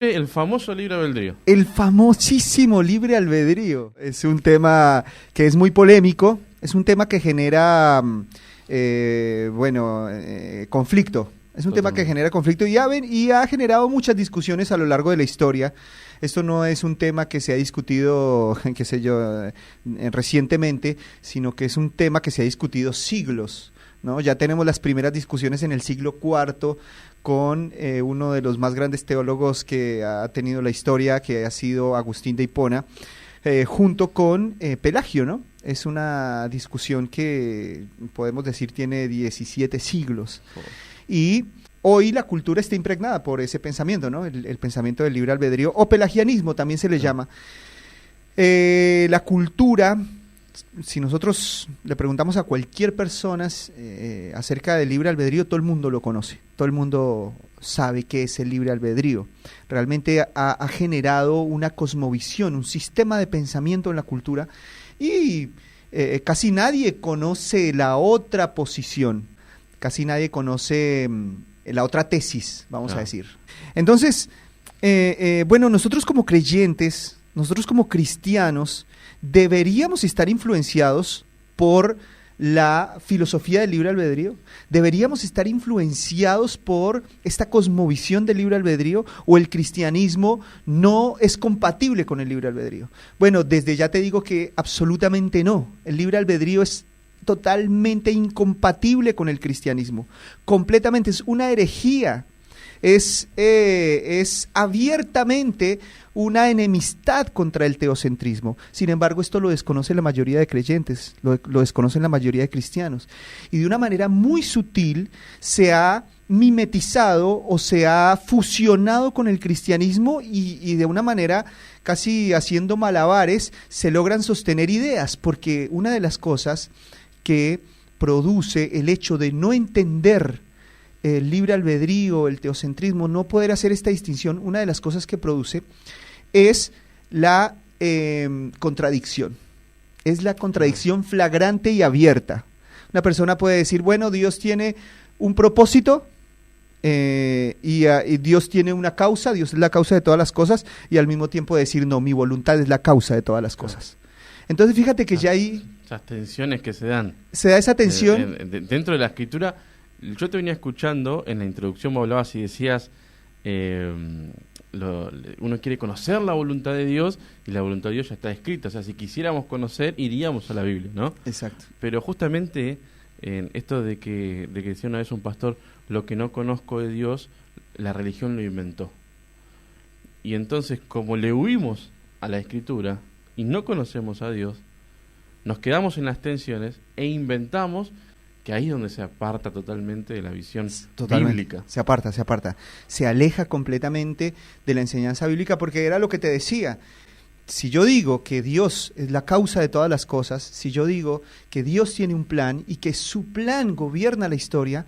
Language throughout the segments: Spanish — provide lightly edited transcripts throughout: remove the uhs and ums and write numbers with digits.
El famoso libre albedrío. El famosísimo libre albedrío. Es un tema que es muy polémico, es un tema que genera, conflicto. Es un tema que genera conflicto y ha generado muchas discusiones a lo largo de la historia. Esto no es un tema que se ha discutido, qué sé yo, recientemente, sino que es un tema que se ha discutido siglos, ¿no? Ya tenemos las primeras discusiones en el siglo IV con uno de los más grandes teólogos que ha tenido la historia, que ha sido Agustín de Hipona, junto con Pelagio, ¿no? Es una discusión que podemos decir tiene 17 siglos. Y hoy la cultura está impregnada por ese pensamiento, ¿no? El pensamiento del libre albedrío, o pelagianismo también se le llama. La cultura, si nosotros le preguntamos a cualquier persona acerca del libre albedrío, todo el mundo lo conoce, todo el mundo sabe qué es el libre albedrío. Realmente ha generado una cosmovisión, un sistema de pensamiento en la cultura y casi nadie conoce la otra posición, casi nadie conoce la otra tesis, vamos a decir. Entonces, nosotros como creyentes, nosotros como cristianos, deberíamos estar influenciados por la filosofía del libre albedrío, deberíamos estar influenciados por esta cosmovisión del libre albedrío, o el cristianismo no es compatible con el libre albedrío. Bueno, desde ya te digo que absolutamente no. El libre albedrío es totalmente incompatible con el cristianismo, completamente, es una herejía, es abiertamente una enemistad contra el teocentrismo. Sin embargo, esto lo desconoce la mayoría de creyentes, lo desconocen la mayoría de cristianos, y de una manera muy sutil se ha mimetizado o se ha fusionado con el cristianismo y de una manera casi haciendo malabares se logran sostener ideas, porque una de las cosas que produce el hecho de no entender el libre albedrío, el teocentrismo, no poder hacer esta distinción, una de las cosas que produce es la contradicción. Es la contradicción flagrante y abierta. Una persona puede decir, bueno, Dios tiene un propósito y Dios tiene una causa, Dios es la causa de todas las cosas, y al mismo tiempo decir, no, mi voluntad es la causa de todas las cosas. Entonces fíjate que ya hay esas tensiones que se dan. Se da esa tensión. Dentro de la escritura, yo te venía escuchando, en la introducción vos hablabas y decías, uno quiere conocer la voluntad de Dios, y la voluntad de Dios ya está escrita. O sea, si quisiéramos conocer, iríamos a la Biblia, ¿no? Exacto. Pero justamente, esto de que decía una vez un pastor, lo que no conozco de Dios, la religión lo inventó. Y entonces, como le huimos a la escritura y no conocemos a Dios, nos quedamos en las tensiones e inventamos, que ahí es donde se aparta totalmente de la visión bíblica. Se aparta, se aleja completamente de la enseñanza bíblica, porque era lo que te decía. Si yo digo que Dios es la causa de todas las cosas, si yo digo que Dios tiene un plan y que su plan gobierna la historia,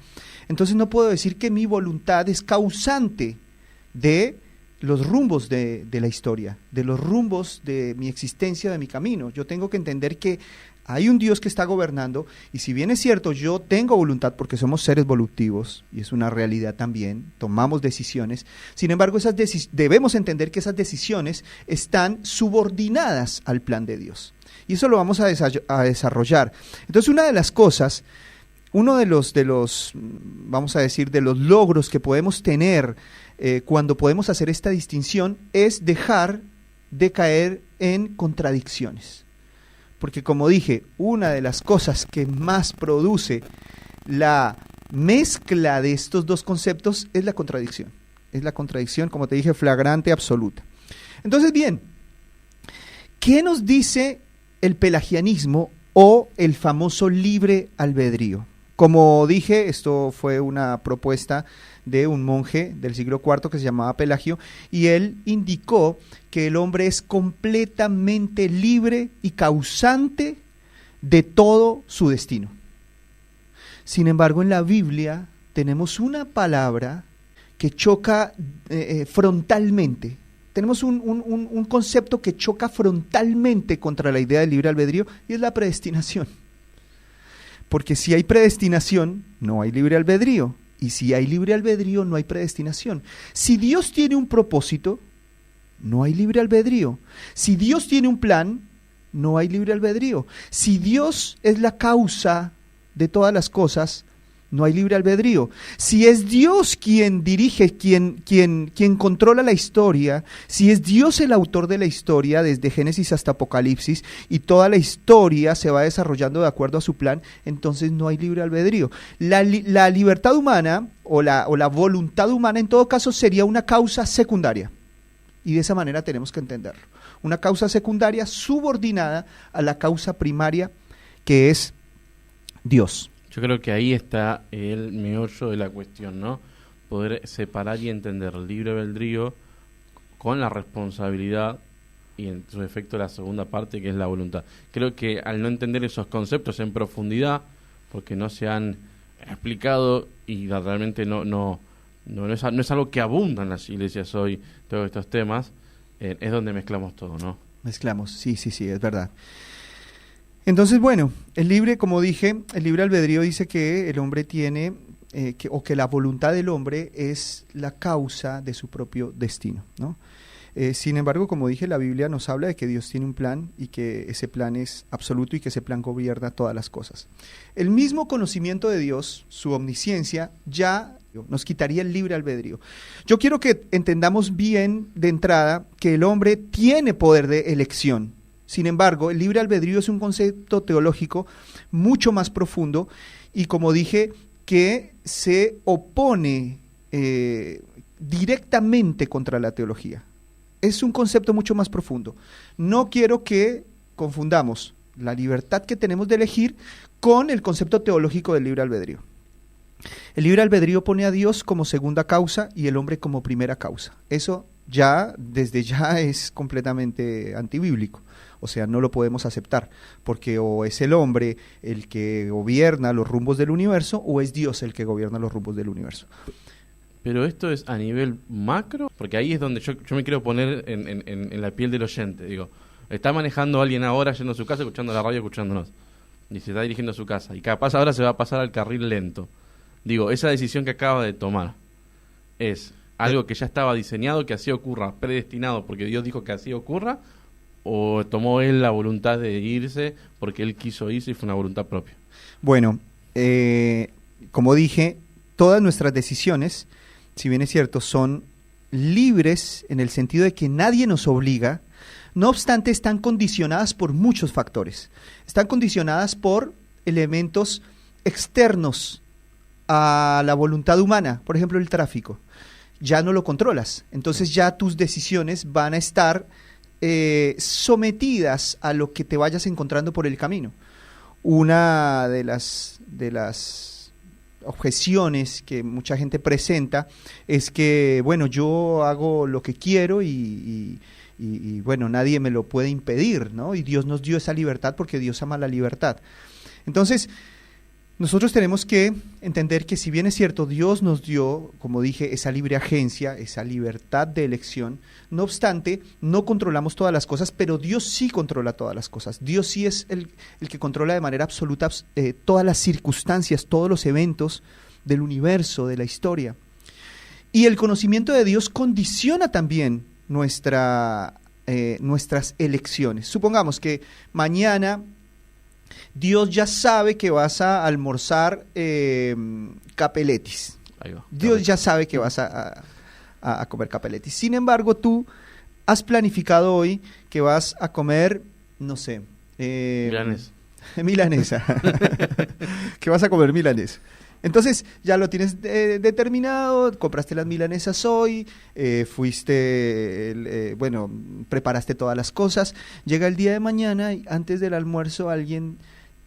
entonces no puedo decir que mi voluntad es causante de los rumbos de la historia, de los rumbos de mi existencia, de mi camino. Yo tengo que entender que hay un Dios que está gobernando, y si bien es cierto, yo tengo voluntad porque somos seres evolutivos, y es una realidad también, tomamos decisiones, sin embargo debemos entender que esas decisiones están subordinadas al plan de Dios, y eso lo vamos a desarrollar. Entonces una de las cosas, uno de los vamos a decir, de los logros que podemos tener cuando podemos hacer esta distinción, es dejar de caer en contradicciones. Porque como dije, una de las cosas que más produce la mezcla de estos dos conceptos es la contradicción. Es la contradicción, como te dije, flagrante, absoluta. Entonces, bien, ¿qué nos dice el pelagianismo o el famoso libre albedrío? Como dije, esto fue una propuesta de un monje del siglo IV que se llamaba Pelagio, y él indicó que el hombre es completamente libre y causante de todo su destino. Sin embargo, en la Biblia tenemos una palabra que choca frontalmente. Tenemos un concepto que choca frontalmente contra la idea del libre albedrío, y es la predestinación. Porque si hay predestinación, no hay libre albedrío. Y si hay libre albedrío, no hay predestinación. Si Dios tiene un propósito, no hay libre albedrío. Si Dios tiene un plan, no hay libre albedrío. Si Dios es la causa de todas las cosas, no hay libre albedrío. Si es Dios quien dirige, quien controla la historia, si es Dios el autor de la historia desde Génesis hasta Apocalipsis y toda la historia se va desarrollando de acuerdo a su plan, entonces no hay libre albedrío. La libertad humana o la voluntad humana en todo caso sería una causa secundaria y de esa manera tenemos que entenderlo. Una causa secundaria subordinada a la causa primaria que es Dios. Yo creo que ahí está el meollo de la cuestión, ¿no? Poder separar y entender el libre albedrío con la responsabilidad y en su efecto la segunda parte que es la voluntad. Creo que al no entender esos conceptos en profundidad, porque no se han explicado y realmente no es algo que abunda en las iglesias hoy, todos estos temas, es donde mezclamos todo, ¿no? Mezclamos, sí, es verdad. Entonces, bueno, como dije, el libre albedrío dice que el hombre tiene, que la voluntad del hombre es la causa de su propio destino, ¿no? Sin embargo, como dije, la Biblia nos habla de que Dios tiene un plan y que ese plan es absoluto y que ese plan gobierna todas las cosas. El mismo conocimiento de Dios, su omnisciencia, ya nos quitaría el libre albedrío. Yo quiero que entendamos bien de entrada que el hombre tiene poder de elección. Sin embargo, el libre albedrío es un concepto teológico mucho más profundo y, como dije, que se opone directamente contra la teología. Es un concepto mucho más profundo. No quiero que confundamos la libertad que tenemos de elegir con el concepto teológico del libre albedrío. El libre albedrío pone a Dios como segunda causa y el hombre como primera causa. Eso desde ya es completamente antibíblico. O sea, no lo podemos aceptar, porque o es el hombre el que gobierna los rumbos del universo, o es Dios el que gobierna los rumbos del universo. Pero esto es a nivel macro, porque ahí es donde yo me quiero poner en la piel del oyente. Digo, está manejando alguien ahora yendo a su casa, escuchando la radio, escuchándonos, y se está dirigiendo a su casa, y capaz ahora se va a pasar al carril lento. Digo, esa decisión que acaba de tomar es algo que ya estaba diseñado, que así ocurra, predestinado, porque Dios dijo que así ocurra, o tomó él la voluntad de irse porque él quiso irse y fue una voluntad propia. Bueno, como dije, todas nuestras decisiones, si bien es cierto, son libres en el sentido de que nadie nos obliga, no obstante están condicionadas por muchos factores. Están condicionadas por elementos externos a la voluntad humana, por ejemplo el tráfico. Ya no lo controlas, entonces ya tus decisiones van a estar sometidas a lo que te vayas encontrando por el camino. Una de las objeciones que mucha gente presenta es que, bueno, yo hago lo que quiero y bueno, nadie me lo puede impedir, ¿no? Y Dios nos dio esa libertad porque Dios ama la libertad. Entonces, nosotros tenemos que entender que si bien es cierto, Dios nos dio, como dije, esa libre agencia, esa libertad de elección, no obstante, no controlamos todas las cosas, pero Dios sí controla todas las cosas. Dios sí es el que controla de manera absoluta todas las circunstancias, todos los eventos del universo, de la historia. Y el conocimiento de Dios condiciona también nuestras elecciones. Supongamos que mañana Dios ya sabe que vas a almorzar capeletis. Dios ya sabe que vas a comer capeletis. Sin embargo, tú has planificado hoy que vas a comer, no sé, milanesa. Que vas a comer milanesa. Entonces ya lo tienes determinado, compraste las milanesas hoy, preparaste todas las cosas. Llega el día de mañana y antes del almuerzo alguien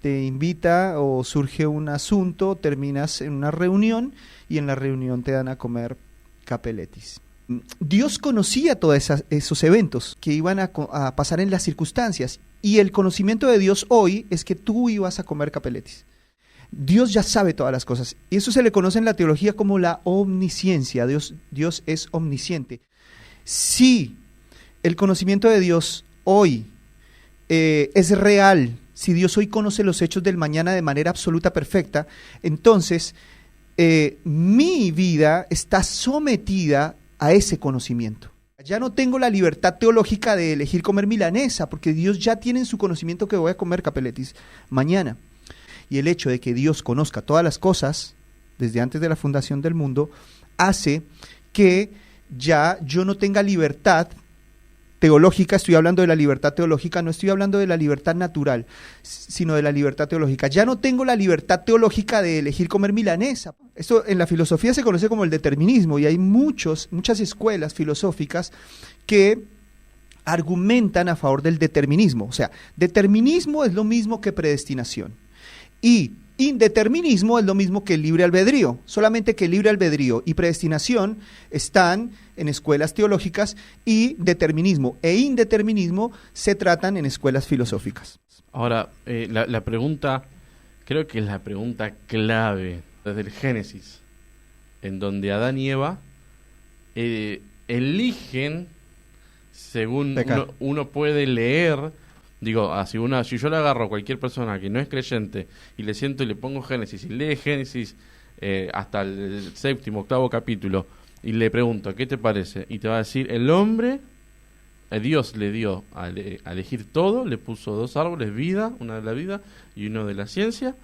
te invita o surge un asunto, terminas en una reunión y en la reunión te dan a comer capeletis. Dios conocía todos esos eventos que iban a pasar en las circunstancias y el conocimiento de Dios hoy es que tú ibas a comer capeletis. Dios ya sabe todas las cosas y eso se le conoce en la teología como la omnisciencia. Dios es omnisciente. Si el conocimiento de Dios hoy es real, si Dios hoy conoce los hechos del mañana de manera absoluta perfecta, entonces mi vida está sometida a ese conocimiento. Ya no tengo la libertad teológica de elegir comer milanesa, porque Dios ya tiene en su conocimiento que voy a comer capeletis mañana. Y el hecho de que Dios conozca todas las cosas, desde antes de la fundación del mundo, hace que ya yo no tenga libertad teológica. Estoy hablando de la libertad teológica, no estoy hablando de la libertad natural, sino de la libertad teológica. Ya no tengo la libertad teológica de elegir comer milanesa. Esto en la filosofía se conoce como el determinismo, y hay muchas escuelas filosóficas que argumentan a favor del determinismo. O sea, determinismo es lo mismo que predestinación, y indeterminismo es lo mismo que el libre albedrío, solamente que el libre albedrío y predestinación están en escuelas teológicas, y determinismo e indeterminismo se tratan en escuelas filosóficas. Ahora, la pregunta, creo que es la pregunta clave desde el Génesis, en donde Adán y Eva eligen, según uno puede leer. Digo, si yo le agarro a cualquier persona que no es creyente y le siento y le pongo Génesis y lee Génesis hasta el 7º, 8º capítulo, y le pregunto, ¿qué te parece? Y te va a decir, el hombre, Dios le dio a elegir todo, le puso 2 árboles, vida, uno de la vida y uno de la ciencia,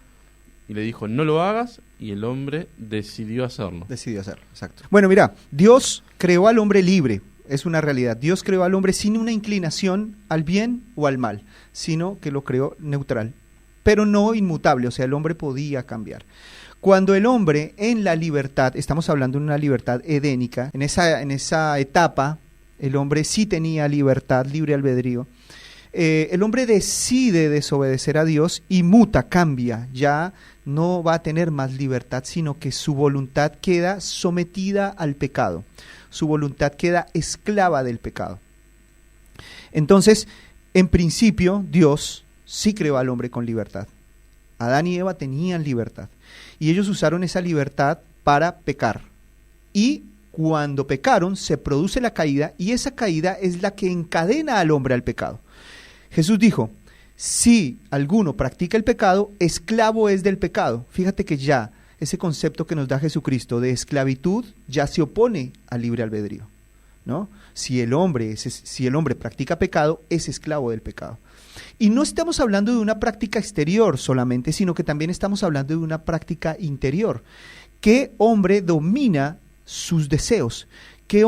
y le dijo, no lo hagas, y el hombre decidió hacerlo. Decidió hacerlo, exacto. Bueno, mira, Dios creó al hombre libre. Es una realidad. Dios creó al hombre sin una inclinación al bien o al mal, sino que lo creó neutral, pero no inmutable. O sea, el hombre podía cambiar. Cuando el hombre en la libertad, estamos hablando de una libertad edénica, en esa etapa el hombre sí tenía libertad, libre albedrío. El hombre decide desobedecer a Dios y muta, cambia, ya no va a tener más libertad, sino que su voluntad queda sometida al pecado. Su voluntad queda esclava del pecado. Entonces, en principio, Dios sí creó al hombre con libertad. Adán y Eva tenían libertad, y ellos usaron esa libertad para pecar. Y cuando pecaron, se produce la caída, y esa caída es la que encadena al hombre al pecado. Jesús dijo, si alguno practica el pecado, esclavo es del pecado. Fíjate que ya ese concepto que nos da Jesucristo de esclavitud ya se opone al libre albedrío, ¿no? Si el hombre practica pecado, es esclavo del pecado. Y no estamos hablando de una práctica exterior solamente, sino que también estamos hablando de una práctica interior. ¿Qué hombre domina sus deseos? ¿Qué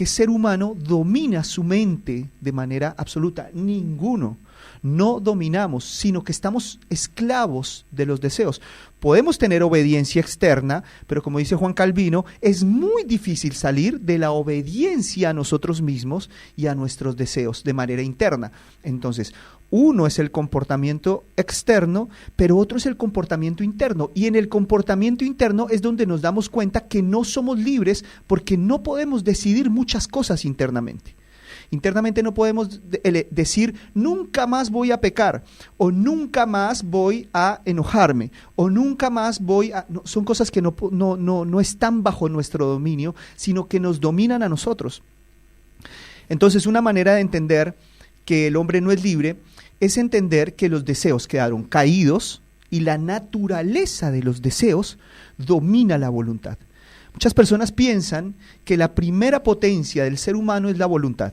ser humano domina su mente de manera absoluta? Ninguno. No dominamos, sino que estamos esclavos de los deseos. Podemos tener obediencia externa, pero como dice Juan Calvino, es muy difícil salir de la obediencia a nosotros mismos y a nuestros deseos de manera interna. Entonces, uno es el comportamiento externo, pero otro es el comportamiento interno. Y en el comportamiento interno es donde nos damos cuenta que no somos libres, porque no podemos decidir muchas cosas internamente. Internamente no podemos decir, nunca más voy a pecar, o nunca más voy a enojarme, o nunca más voy a... No, son cosas que no están bajo nuestro dominio, sino que nos dominan a nosotros. Entonces, una manera de entender que el hombre no es libre es entender que los deseos quedaron caídos y la naturaleza de los deseos domina la voluntad. Muchas personas piensan que la primera potencia del ser humano es la voluntad.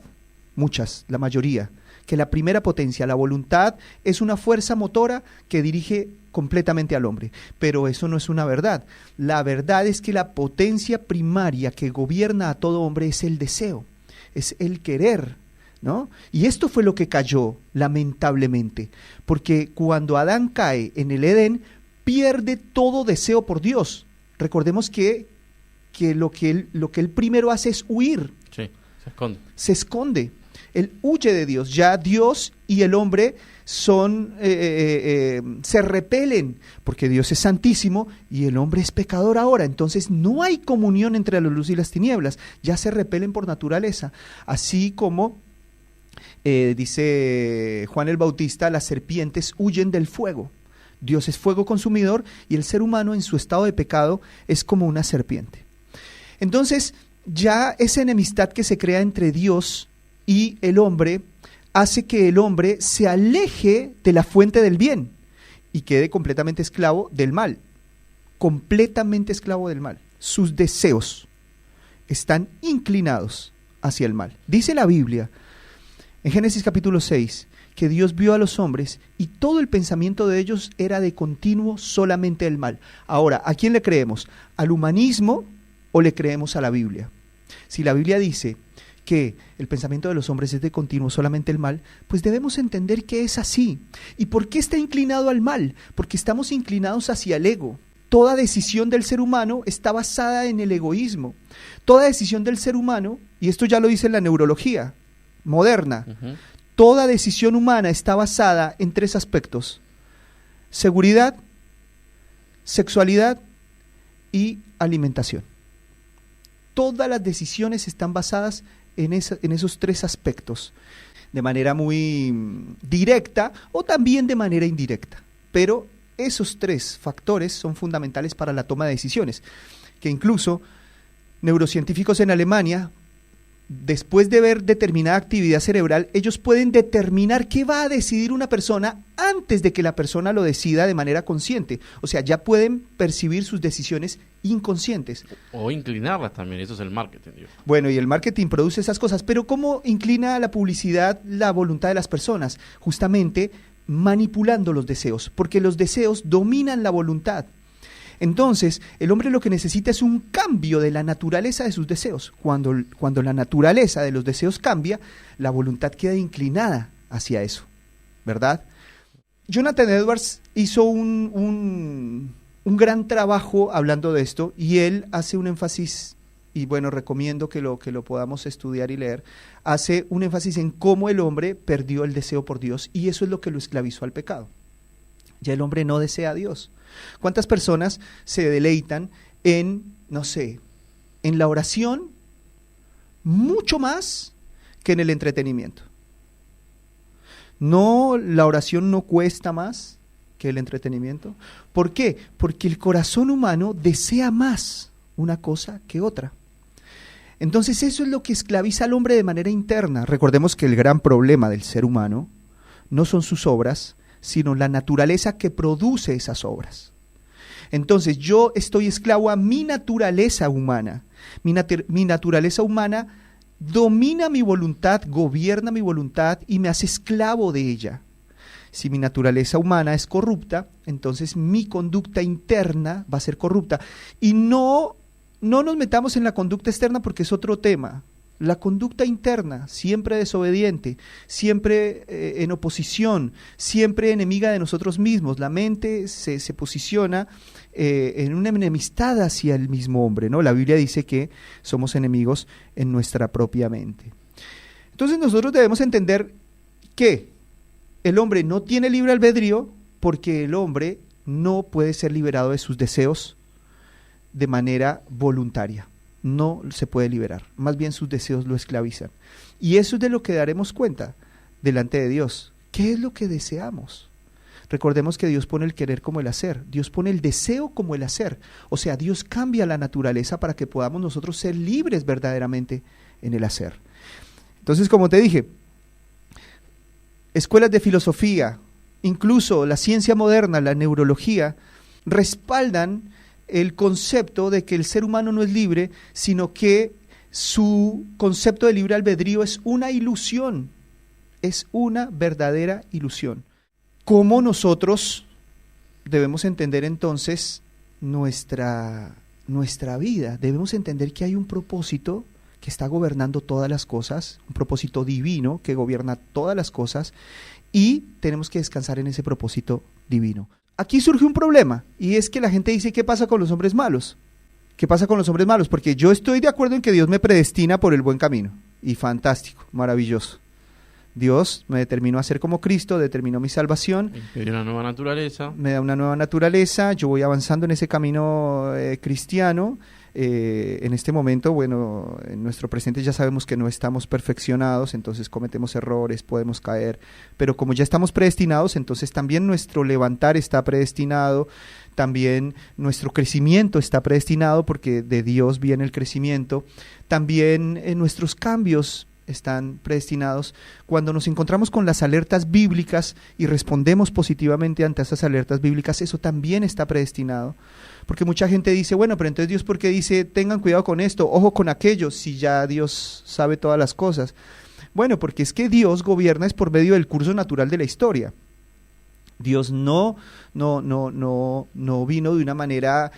La mayoría, que la primera potencia, la voluntad, es una fuerza motora que dirige completamente al hombre. Pero eso no es una verdad. La verdad es que la potencia primaria que gobierna a todo hombre es el deseo, es el querer, ¿no? Y esto fue lo que cayó, lamentablemente, porque cuando Adán cae en el Edén, pierde todo deseo por Dios. Recordemos que lo que él primero hace es huir. Sí, se esconde. Él huye de Dios. Ya Dios y el hombre se repelen, porque Dios es santísimo y el hombre es pecador ahora. Entonces no hay comunión entre la luz y las tinieblas. Ya se repelen por naturaleza. Así como dice Juan el Bautista, las serpientes huyen del fuego. Dios es fuego consumidor y el ser humano en su estado de pecado es como una serpiente. Entonces, ya esa enemistad que se crea entre Dios y el hombre hace que el hombre se aleje de la fuente del bien y quede completamente esclavo del mal. completamente esclavo del mal. Sus deseos están inclinados hacia el mal. Dice la Biblia en Génesis capítulo 6 que Dios vio a los hombres y todo el pensamiento de ellos era de continuo solamente el mal. Ahora, ¿a quién le creemos? ¿Al humanismo o le creemos a la Biblia? Si la Biblia dice que el pensamiento de los hombres es de continuo solamente el mal, pues debemos entender que es así. ¿Y por qué está inclinado al mal? Porque estamos inclinados hacia el ego. Toda decisión del ser humano está basada en el egoísmo. Toda decisión del ser humano, y esto ya lo dice la neurología moderna, toda decisión humana está basada en 3 aspectos: seguridad, sexualidad y alimentación. Todas las decisiones están basadas en esos 3 aspectos, de manera muy directa o también de manera indirecta. Pero esos 3 factores son fundamentales para la toma de decisiones, que incluso neurocientíficos en Alemania, después de ver determinada actividad cerebral, ellos pueden determinar qué va a decidir una persona antes de que la persona lo decida de manera consciente. O sea, ya pueden percibir sus decisiones inconscientes. O inclinarlas también, eso es el marketing. Bueno, y el marketing produce esas cosas, pero ¿cómo inclina la publicidad la voluntad de las personas? Justamente manipulando los deseos, porque los deseos dominan la voluntad. Entonces, el hombre lo que necesita es un cambio de la naturaleza de sus deseos. Cuando la naturaleza de los deseos cambia, la voluntad queda inclinada hacia eso, ¿verdad? Jonathan Edwards hizo un gran trabajo hablando de esto, y él hace un énfasis, y bueno, recomiendo que lo podamos estudiar y leer, hace un énfasis en cómo el hombre perdió el deseo por Dios, y eso es lo que lo esclavizó al pecado. Ya el hombre no desea a Dios. ¿Cuántas personas se deleitan en, no sé, en la oración mucho más que en el entretenimiento? No, la oración no cuesta más que el entretenimiento. ¿Por qué? Porque el corazón humano desea más una cosa que otra. Entonces eso es lo que esclaviza al hombre de manera interna. Recordemos que el gran problema del ser humano no son sus obras, sino la naturaleza que produce esas obras. Entonces yo estoy esclavo a mi naturaleza humana. Mi naturaleza humana domina mi voluntad, gobierna mi voluntad y me hace esclavo de ella. Si mi naturaleza humana es corrupta, entonces mi conducta interna va a ser corrupta. Y no nos metamos en la conducta externa porque es otro tema. La conducta interna, siempre desobediente, siempre en oposición, siempre enemiga de nosotros mismos. La mente se posiciona en una enemistad hacia el mismo hombre, ¿no? La Biblia dice que somos enemigos en nuestra propia mente. Entonces nosotros debemos entender que el hombre no tiene libre albedrío porque el hombre no puede ser liberado de sus deseos de manera voluntaria. No se puede liberar, más bien sus deseos lo esclavizan. Y eso es de lo que daremos cuenta delante de Dios. ¿Qué es lo que deseamos? Recordemos que Dios pone el querer como el hacer, Dios pone el deseo como el hacer. O sea, Dios cambia la naturaleza para que podamos nosotros ser libres verdaderamente en el hacer. Entonces, como te dije, escuelas de filosofía, incluso la ciencia moderna, la neurología, respaldan el concepto de que el ser humano no es libre, sino que su concepto de libre albedrío es una ilusión, es una verdadera ilusión. ¿Cómo nosotros debemos entender entonces nuestra vida? Debemos entender que hay un propósito que está gobernando todas las cosas, un propósito divino que gobierna todas las cosas, y tenemos que descansar en ese propósito divino. Aquí surge un problema, y es que la gente dice, ¿qué pasa con los hombres malos? ¿Qué pasa con los hombres malos? Porque yo estoy de acuerdo en que Dios me predestina por el buen camino, y fantástico, maravilloso. Dios me determinó a ser como Cristo, determinó mi salvación. Me dio una nueva naturaleza. Me da una nueva naturaleza, yo voy avanzando en ese camino cristiano. En este momento, bueno, en nuestro presente ya sabemos que no estamos perfeccionados, entonces cometemos errores, podemos caer, pero como ya estamos predestinados, entonces también nuestro levantar está predestinado, también nuestro crecimiento está predestinado porque de Dios viene el crecimiento, también nuestros cambios están predestinados. Cuando nos encontramos con las alertas bíblicas y respondemos positivamente ante esas alertas bíblicas, eso también está predestinado. Porque mucha gente dice, bueno, pero entonces Dios, ¿por qué dice, tengan cuidado con esto, ojo con aquello, si ya Dios sabe todas las cosas? Bueno, porque es que Dios gobierna es por medio del curso natural de la historia. Dios no vino de una manera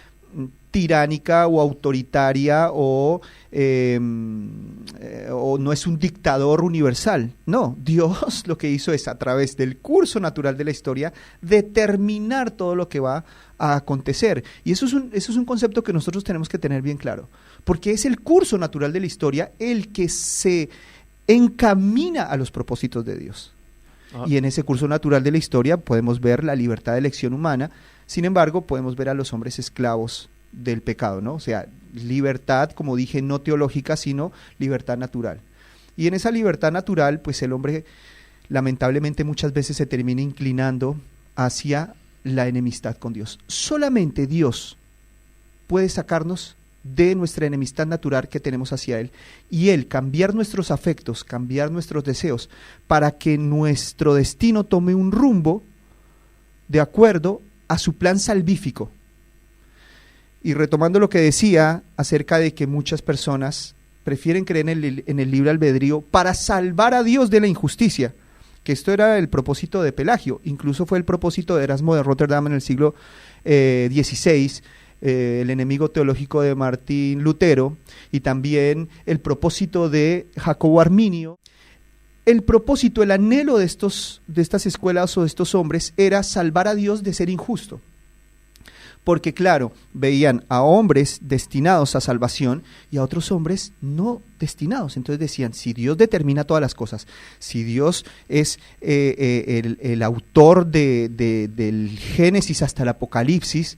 tiránica o autoritaria o no es un dictador universal. No, Dios lo que hizo es, a través del curso natural de la historia, determinar todo lo que va a acontecer. Y eso es un concepto que nosotros tenemos que tener bien claro, porque es el curso natural de la historia el que se encamina a los propósitos de Dios. Y en ese curso natural de la historia podemos ver la libertad de elección humana. Sin embargo, podemos ver a los hombres esclavos del pecado, ¿no? O sea, libertad, como dije, no teológica, sino libertad natural. Y en esa libertad natural, pues el hombre lamentablemente muchas veces se termina inclinando hacia la enemistad con Dios. Solamente Dios puede sacarnos de nuestra enemistad natural que tenemos hacia Él, y Él cambiar nuestros afectos, cambiar nuestros deseos, para que nuestro destino tome un rumbo de acuerdo a su plan salvífico. Y retomando lo que decía acerca de que muchas personas prefieren creer en el libre albedrío para salvar a Dios de la injusticia, que esto era el propósito de Pelagio, incluso fue el propósito de Erasmo de Rotterdam en el siglo XVI, el enemigo teológico de Martín Lutero, y también el propósito de Jacobo Arminio. El propósito, el anhelo de estas escuelas o de estos hombres era salvar a Dios de ser injusto. Porque claro, veían a hombres destinados a salvación y a otros hombres no destinados. Entonces decían, si Dios determina todas las cosas, si Dios es el autor del Génesis hasta el Apocalipsis,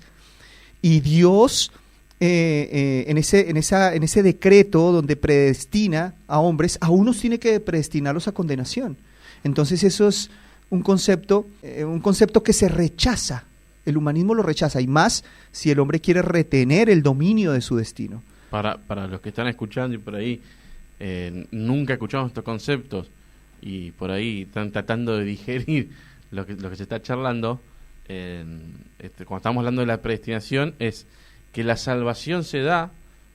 y Dios en ese decreto donde predestina a hombres, a unos tiene que predestinarlos a condenación. Entonces eso es un concepto que se rechaza. El humanismo lo rechaza, y más si el hombre quiere retener el dominio de su destino. Para los que están escuchando y por ahí nunca escuchamos estos conceptos y por ahí están tratando de digerir lo que se está charlando, cuando estamos hablando de la predestinación, es que la salvación se da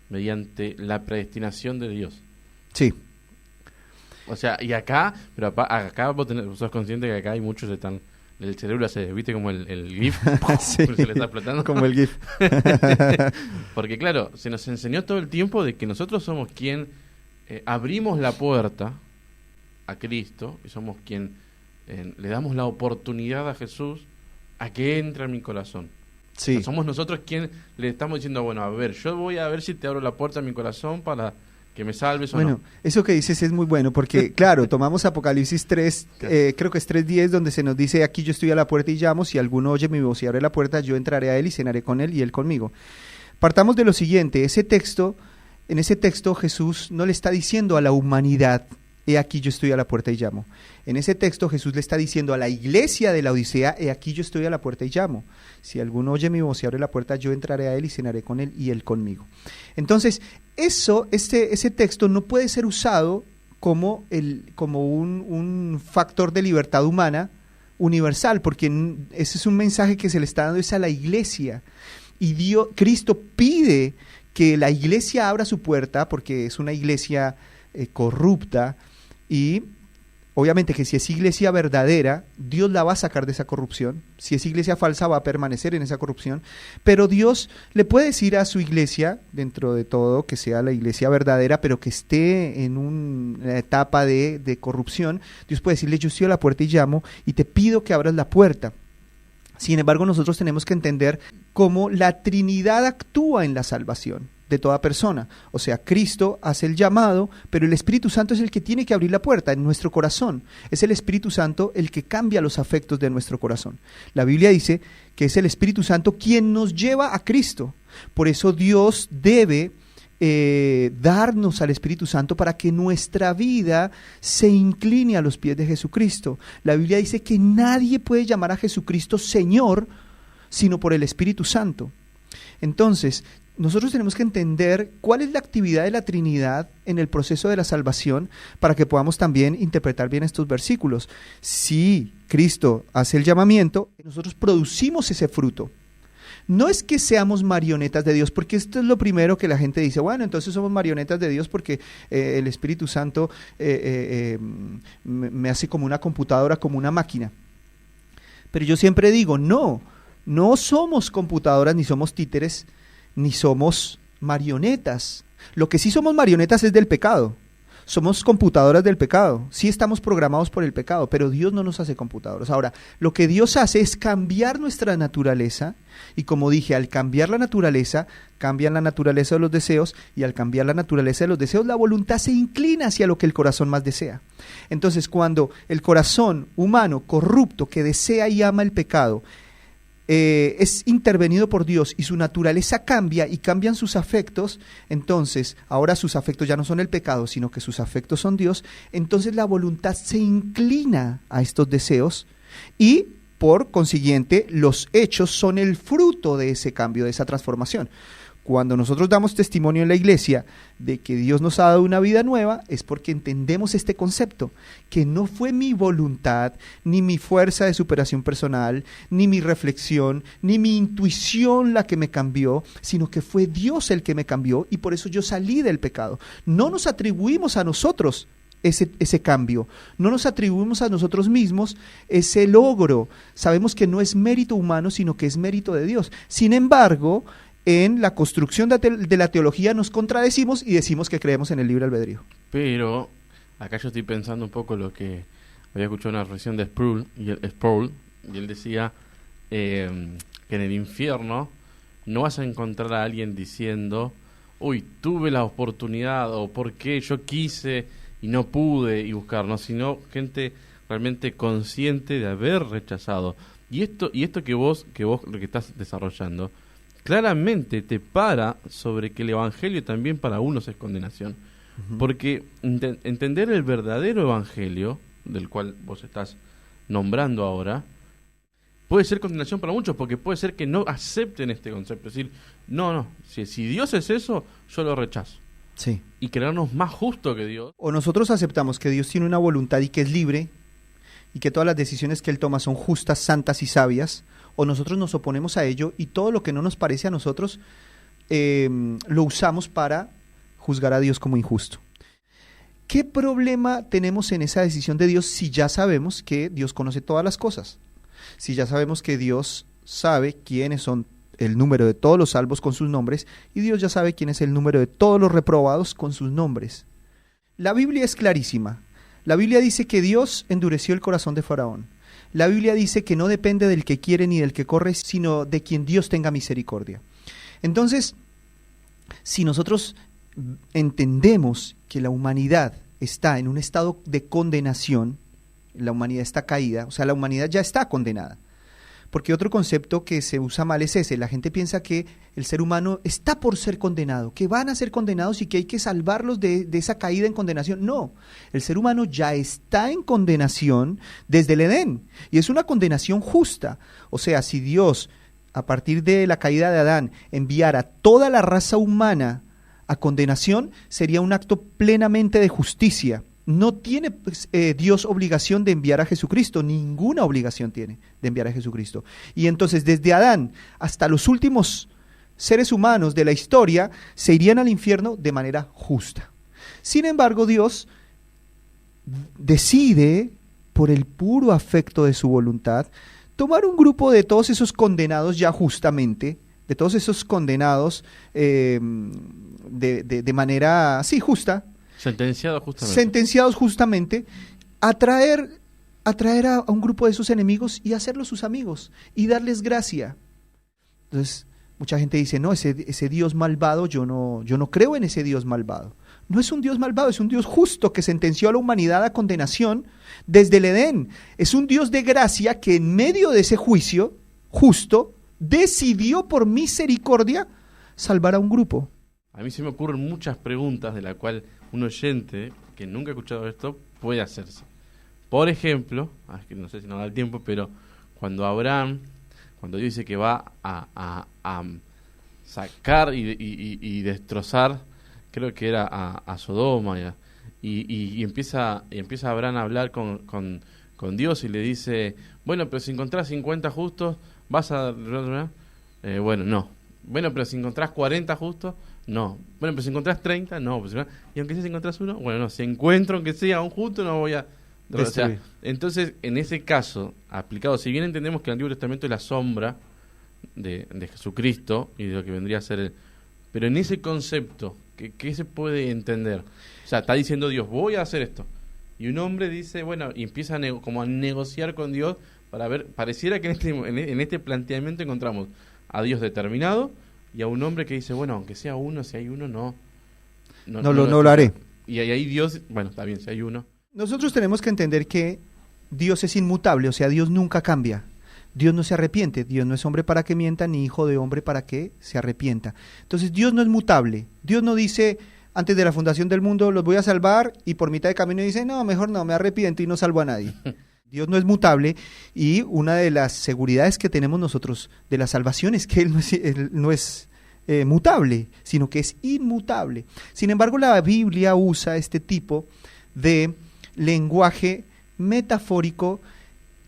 mediante la predestinación de Dios. Sí. O sea, y acá vos sos consciente que acá hay muchos que están, el cerebro se viste como el GIF, sí, se le está explotando. Como el GIF. Porque claro, se nos enseñó todo el tiempo de que nosotros somos quien abrimos la puerta a Cristo, y somos quien le damos la oportunidad a Jesús a que entre en mi corazón. Sí. O sea, somos nosotros quien le estamos diciendo, bueno, a ver, yo voy a ver si te abro la puerta a mi corazón para que me salves o no. Bueno, eso que dices es muy bueno, porque claro, tomamos Apocalipsis 3, creo que es 3:10, donde se nos dice, aquí yo estoy a la puerta y llamo, si alguno oye mi voz y abre la puerta, yo entraré a él y cenaré con él y él conmigo. Partamos de lo siguiente, en ese texto Jesús no le está diciendo a la humanidad, he aquí yo estoy a la puerta y llamo. En ese texto Jesús le está diciendo a la iglesia de la Odisea, he aquí yo estoy a la puerta y llamo. Si alguno oye mi voz y abre la puerta, yo entraré a él y cenaré con él y él conmigo. Entonces, ese texto no puede ser usado como un factor de libertad humana universal, porque ese es un mensaje que se le está dando es a la iglesia. Y Cristo pide que la iglesia abra su puerta, porque es una iglesia corrupta, y obviamente que si es iglesia verdadera, Dios la va a sacar de esa corrupción. Si es iglesia falsa, va a permanecer en esa corrupción. Pero Dios le puede decir a su iglesia, dentro de todo, que sea la iglesia verdadera, pero que esté en una etapa de corrupción. Dios puede decirle, yo estoy a la puerta y llamo, y te pido que abras la puerta. Sin embargo, nosotros tenemos que entender cómo la Trinidad actúa en la salvación de toda persona. O sea, Cristo hace el llamado, pero el Espíritu Santo es el que tiene que abrir la puerta en nuestro corazón. Es el Espíritu Santo el que cambia los afectos de nuestro corazón. La Biblia dice que es el Espíritu Santo quien nos lleva a Cristo. Por eso Dios debe darnos al Espíritu Santo para que nuestra vida se incline a los pies de Jesucristo. La Biblia dice que nadie puede llamar a Jesucristo Señor sino por el Espíritu Santo. Entonces, nosotros tenemos que entender cuál es la actividad de la Trinidad en el proceso de la salvación para que podamos también interpretar bien estos versículos. Si Cristo hace el llamamiento, nosotros producimos ese fruto. No es que seamos marionetas de Dios, porque esto es lo primero que la gente dice, bueno, entonces somos marionetas de Dios porque el Espíritu Santo me hace como una computadora, como una máquina. Pero yo siempre digo, no somos computadoras, ni somos títeres, ni somos marionetas. Lo que sí somos marionetas es del pecado. Somos computadoras del pecado. Sí estamos programados por el pecado, pero Dios no nos hace computadoras. Ahora, lo que Dios hace es cambiar nuestra naturaleza, y como dije, al cambiar la naturaleza, cambian la naturaleza de los deseos, y al cambiar la naturaleza de los deseos, la voluntad se inclina hacia lo que el corazón más desea. Entonces, cuando el corazón humano corrupto que desea y ama el pecado es intervenido por Dios y su naturaleza cambia y cambian sus afectos, entonces ahora sus afectos ya no son el pecado, sino que sus afectos son Dios, entonces la voluntad se inclina a estos deseos y por consiguiente los hechos son el fruto de ese cambio, de esa transformación. Cuando nosotros damos testimonio en la iglesia de que Dios nos ha dado una vida nueva, es porque entendemos este concepto, que no fue mi voluntad, ni mi fuerza de superación personal, ni mi reflexión, ni mi intuición la que me cambió, sino que fue Dios el que me cambió y por eso yo salí del pecado. No nos atribuimos a nosotros ese cambio, no nos atribuimos a nosotros mismos ese logro. Sabemos que no es mérito humano, sino que es mérito de Dios. Sin embargo, en la construcción de la teología nos contradecimos y decimos que creemos en el libre albedrío. Pero acá yo estoy pensando un poco lo que había escuchado una reflexión de Sproul, y él decía que en el infierno no vas a encontrar a alguien diciendo, uy, tuve la oportunidad, o por qué yo quise y no pude y buscar, ¿no? Sino gente realmente consciente de haber rechazado. Y esto que vos lo que estás desarrollando claramente te para sobre que el evangelio también para unos es condenación. Uh-huh. Porque entender el verdadero evangelio, del cual vos estás nombrando ahora, puede ser condenación para muchos, porque puede ser que no acepten este concepto. Es decir, no, si Dios es eso, yo lo rechazo. Sí. Y creernos más justo que Dios. O nosotros aceptamos que Dios tiene una voluntad y que es libre, y que todas las decisiones que Él toma son justas, santas y sabias, o nosotros nos oponemos a ello y todo lo que no nos parece a nosotros lo usamos para juzgar a Dios como injusto. ¿Qué problema tenemos en esa decisión de Dios si ya sabemos que Dios conoce todas las cosas? Si ya sabemos que Dios sabe quiénes son el número de todos los salvos con sus nombres y Dios ya sabe quién es el número de todos los reprobados con sus nombres. La Biblia es clarísima. La Biblia dice que Dios endureció el corazón de Faraón. La Biblia dice que no depende del que quiere ni del que corre, sino de quien Dios tenga misericordia. Entonces, si nosotros entendemos que la humanidad está en un estado de condenación, la humanidad está caída, o sea, la humanidad ya está condenada. Porque otro concepto que se usa mal es ese, la gente piensa que el ser humano está por ser condenado, que van a ser condenados y que hay que salvarlos de esa caída en condenación. No, el ser humano ya está en condenación desde el Edén, y es una condenación justa. O sea, si Dios, a partir de la caída de Adán, enviara toda la raza humana a condenación, sería un acto plenamente de justicia. No tiene Dios obligación de enviar a Jesucristo, ninguna obligación tiene de enviar a Jesucristo. Y entonces desde Adán hasta los últimos seres humanos de la historia se irían al infierno de manera justa. Sin embargo, Dios decide, por el puro afecto de su voluntad, tomar un grupo de todos esos condenados ya justamente, de todos esos condenados de manera, sí, justa, sentenciados justamente, atraer a un grupo de sus enemigos y hacerlos sus amigos y darles gracia. Entonces, mucha gente dice, no, ese Dios malvado, yo no creo en ese Dios malvado. No es un Dios malvado, es un Dios justo que sentenció a la humanidad a condenación desde el Edén. Es un Dios de gracia que en medio de ese juicio justo decidió por misericordia salvar a un grupo. A mí se me ocurren muchas preguntas de la cual un oyente que nunca ha escuchado esto puede hacerse. Por ejemplo, que no sé si nos da el tiempo, pero cuando Dios dice que va a sacar y destrozar, creo que era a Sodoma, y empieza Abraham a hablar con Dios y le dice, bueno, pero si encontrás 50 justos, vas a... bueno, no. Bueno, pero si encontrás 40 justos, no. Bueno, pero si encontrás 30, no. Y aunque sea si encontrás uno, bueno, no. Si encuentro aunque sea un justo, no voy a... O sea, entonces, en ese caso, aplicado, si bien entendemos que el Antiguo Testamento es la sombra de Jesucristo y de lo que vendría a ser él, pero en ese concepto, ¿qué se puede entender? O sea, está diciendo Dios, voy a hacer esto. Y un hombre dice, bueno, y empieza como a negociar con Dios para ver, pareciera que en este planteamiento encontramos a Dios determinado y a un hombre que dice, bueno, aunque sea uno, si hay uno, no lo haré. Y ahí Dios, bueno, está bien, si hay uno. Nosotros tenemos que entender que Dios es inmutable, o sea, Dios nunca cambia. Dios no se arrepiente, Dios no es hombre para que mienta, ni hijo de hombre para que se arrepienta. Entonces Dios no es mutable, Dios no dice, antes de la fundación del mundo los voy a salvar, y por mitad de camino dice, no, mejor no, me arrepiento y no salvo a nadie. Dios no es mutable, y una de las seguridades que tenemos nosotros de la salvación es que Él no es mutable, sino que es inmutable. Sin embargo, la Biblia usa este tipo de lenguaje metafórico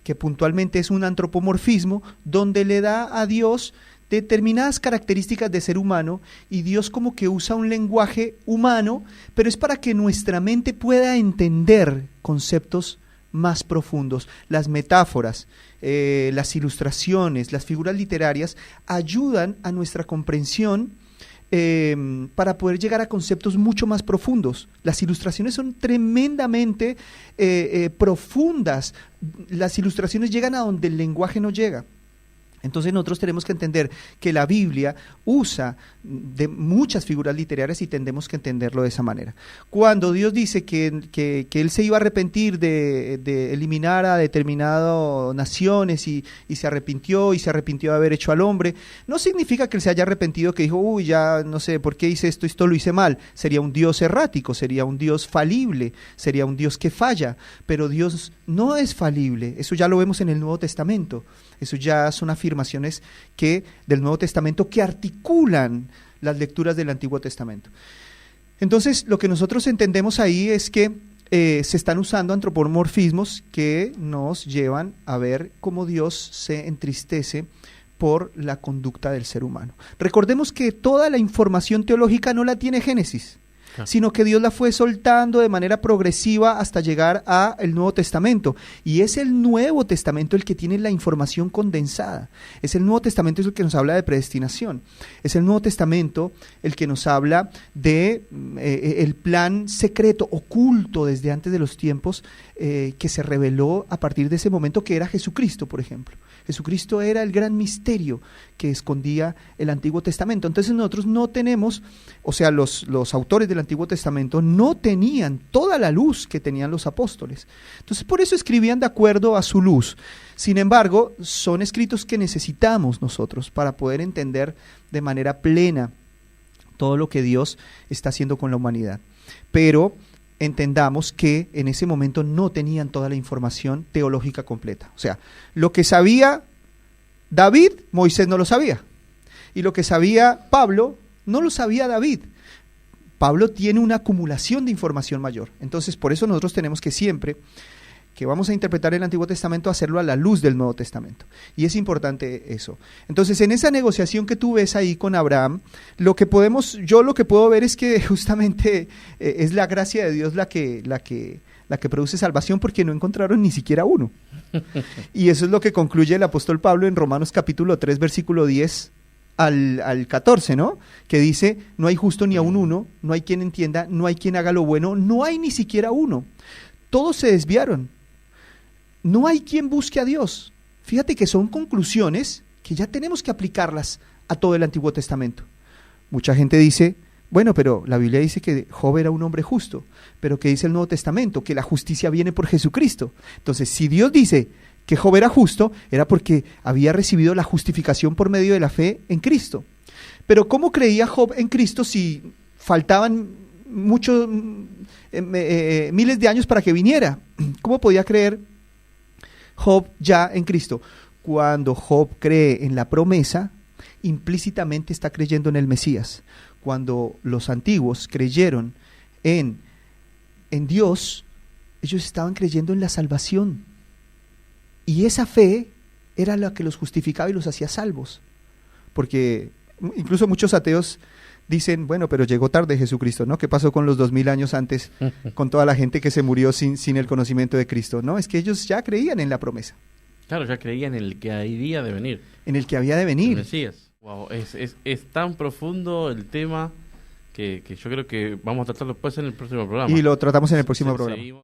que puntualmente es un antropomorfismo, donde le da a Dios determinadas características de ser humano, y Dios como que usa un lenguaje humano, pero es para que nuestra mente pueda entender conceptos más profundos. Las metáforas, las ilustraciones, las figuras literarias ayudan a nuestra comprensión para poder llegar a conceptos mucho más profundos. Las ilustraciones son tremendamente profundas. Las ilustraciones llegan a donde el lenguaje no llega. Entonces nosotros tenemos que entender que la Biblia usa de muchas figuras literarias y tenemos que entenderlo de esa manera. Cuando Dios dice que Él se iba a arrepentir de eliminar a determinadas naciones y se arrepintió de haber hecho al hombre, no significa que Él se haya arrepentido, que dijo, uy, ya no sé por qué hice esto lo hice mal. Sería un Dios errático, sería un Dios falible, sería un Dios que falla, pero Dios no es falible. Eso ya lo vemos en el Nuevo Testamento. Eso ya son afirmaciones del Nuevo Testamento que articulan las lecturas del Antiguo Testamento. Entonces, lo que nosotros entendemos ahí es que se están usando antropomorfismos que nos llevan a ver cómo Dios se entristece por la conducta del ser humano. Recordemos que toda la información teológica no la tiene Génesis, sino que Dios la fue soltando de manera progresiva hasta llegar al Nuevo Testamento. Y es el Nuevo Testamento el que tiene la información condensada. Es el Nuevo Testamento el que nos habla de predestinación. Es el Nuevo Testamento el que nos habla de el plan secreto, oculto desde antes de los tiempos, que se reveló a partir de ese momento, que era Jesucristo, por ejemplo. Jesucristo era el gran misterio que escondía el Antiguo Testamento. Entonces nosotros no tenemos, o sea, los autores del Antiguo Testamento no tenían toda la luz que tenían los apóstoles. Entonces por eso escribían de acuerdo a su luz. Sin embargo, son escritos que necesitamos nosotros para poder entender de manera plena todo lo que Dios está haciendo con la humanidad. Pero entendamos que en ese momento no tenían toda la información teológica completa. O sea, lo que sabía David, Moisés no lo sabía. Y lo que sabía Pablo, no lo sabía David. Pablo tiene una acumulación de información mayor. Entonces, por eso nosotros tenemos que siempre que vamos a interpretar el Antiguo Testamento, hacerlo a la luz del Nuevo Testamento. Y es importante eso. Entonces, en esa negociación que tú ves ahí con Abraham, yo lo que puedo ver es que justamente es la gracia de Dios la que produce salvación, porque no encontraron ni siquiera uno. Y eso es lo que concluye el apóstol Pablo en Romanos capítulo 3, versículo 10 al 14, ¿no? Que dice, no hay justo ni aun uno, no hay quien entienda, no hay quien haga lo bueno, no hay ni siquiera uno. Todos se desviaron. No hay quien busque a Dios. Fíjate que son conclusiones que ya tenemos que aplicarlas a todo el Antiguo Testamento. Mucha gente dice, bueno, pero la Biblia dice que Job era un hombre justo, pero ¿qué dice el Nuevo Testamento? Que la justicia viene por Jesucristo. Entonces, si Dios dice que Job era justo, era porque había recibido la justificación por medio de la fe en Cristo. Pero ¿cómo creía Job en Cristo si faltaban muchos miles de años para que viniera? ¿Cómo podía creer Job ya en Cristo? Cuando Job cree en la promesa implícitamente está creyendo en el Mesías. Cuando los antiguos creyeron en Dios, ellos estaban creyendo en la salvación. Y esa fe era la que los justificaba y los hacía salvos. Porque incluso muchos ateos dicen, bueno, pero llegó tarde Jesucristo, ¿no? ¿Qué pasó con los 2000 años antes, con toda la gente que se murió sin el conocimiento de Cristo? No, es que ellos ya creían en la promesa. Claro, ya creían en el que había de venir. En el que había de venir. El Mesías. Wow, es tan profundo el tema que yo creo que vamos a tratarlo después en el próximo programa. Y lo tratamos en el próximo programa. Seguimos.